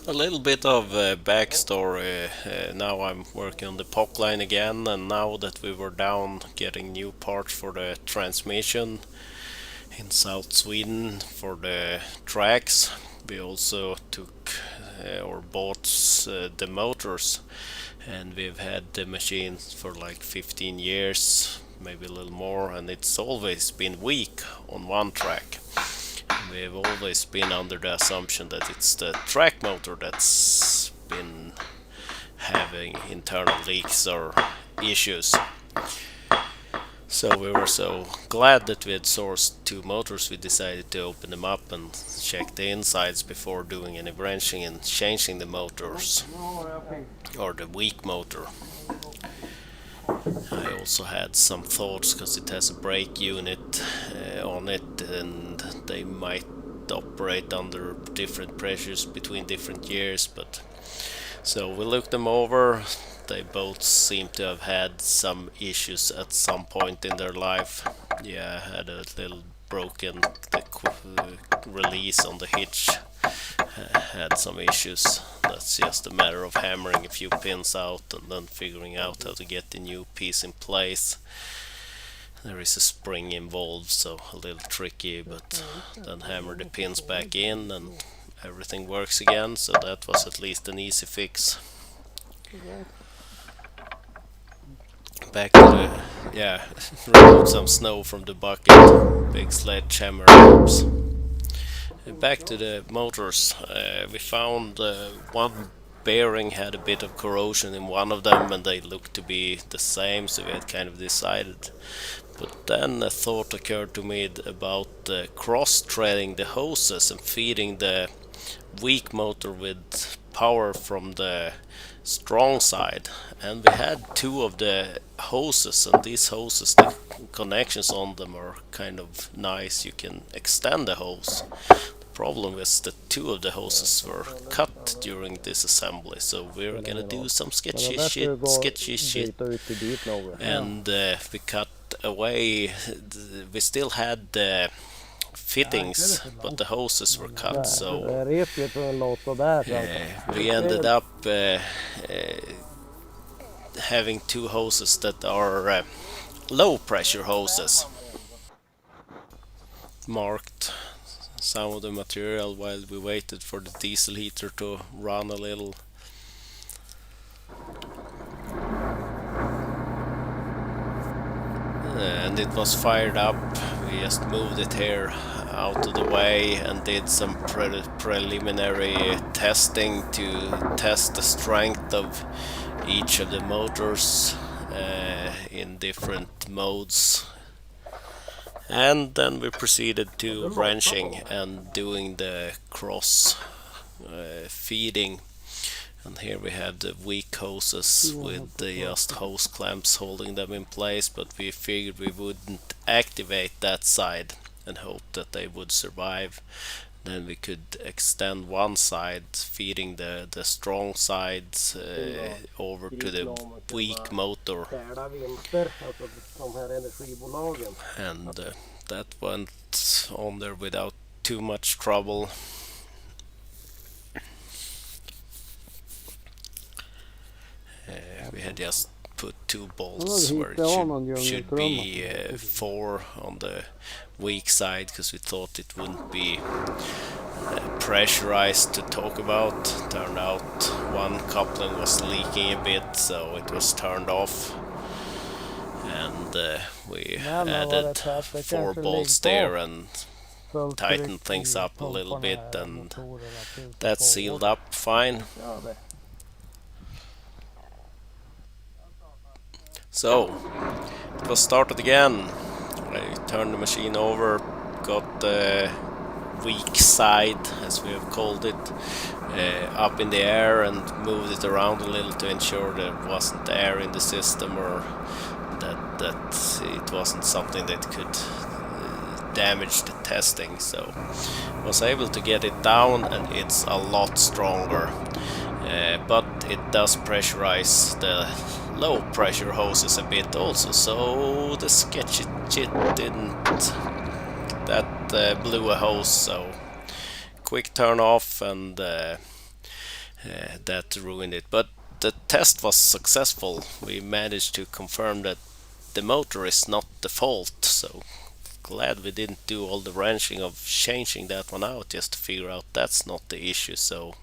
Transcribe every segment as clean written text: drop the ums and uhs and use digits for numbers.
A little bit of backstory. Now I'm working on the Poclain again, and now that we were down getting new parts for the transmission in South Sweden for the tracks, we also took or bought the motors, and we've had the machines for like 15 years, maybe a little more, and it's always been weak on one track. We've always been under the assumption that it's the track motor that's been having internal leaks or issues. So we were so glad that we had sourced two motors, we decided to open them up and check the insides before doing any wrenching and changing the motors or the weak motor. I also had some thoughts because it has a brake unit on it, and they might operate under different pressures between different years. But so we looked them over. They both seem to have had some issues at some point in their life. Yeah, I had a little broken release on the hitch. Had some issues. That's just a matter of hammering a few pins out and then figuring out how to get the new piece in place. There is a spring involved, so a little tricky, but then hammer the pins back in and everything works again, so that was at least an easy fix. Back to the, yeah, remove some snow from the bucket, big sledgehammer helps. Back to the motors, we found one bearing had a bit of corrosion in one of them, and they looked to be the same, so we had kind of decided. But then a thought occurred to me about cross-threading the hoses and feeding the weak motor with power from the strong side. And we had two of the hoses, and these hoses, the connections on them are kind of nice. You can extend the hose. Problem is that two of the hoses were cut during this assembly, so we're gonna do some sketchy shit, and we cut away. We still had the fittings, but the hoses were cut, so we ended up having two hoses that are low pressure hoses, marked some of the material while we waited for the diesel heater to run a little. And it was fired up. We just moved it here out of the way and did some preliminary testing to test the strength of each of the motors in different modes. And then we proceeded to wrenching and doing the cross feeding. And here we had the weak hoses with the just hose clamps holding them in place, but we figured we wouldn't activate that side and hope that they would survive. Then we could extend one side, feeding the strong side over to the weak motor. And that went on there without too much trouble. We had just put two bolts where it should be four on the weak side, because we thought it wouldn't be pressurized to talk about. Turned out one coupling was leaking a bit, so it was turned off, and we added four bolts there and tightened things up a little bit, and that sealed up fine. So it was started again. I turned the machine over, got the weak side, as we have called it, up in the air and moved it around a little to ensure there wasn't air in the system, or that it wasn't something that could damage the testing. So I was able to get it down, and it's a lot stronger, but it does pressurize the low pressure hoses a bit also, so the sketchy shit didn't, that blew a hose. So quick turn off, and that ruined it. But the test was successful. We managed to confirm that the motor is not the fault, so glad we didn't do all the wrenching of changing that one out just to figure out that's not the issue. So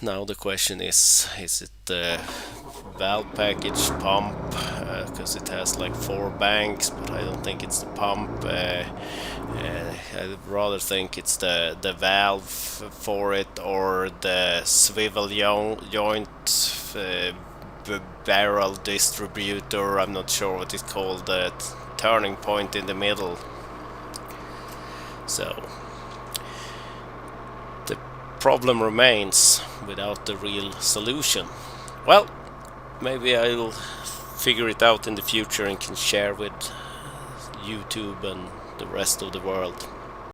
now the question is it the valve package pump? Because it has like 4 banks, but I don't think it's the pump. I'd rather think it's the valve for it, or the swivel joint barrel distributor. I'm not sure what it's called. The turning point in the middle. So the problem remains without the real solution. Well, maybe I'll figure it out in the future and can share with YouTube and the rest of the world.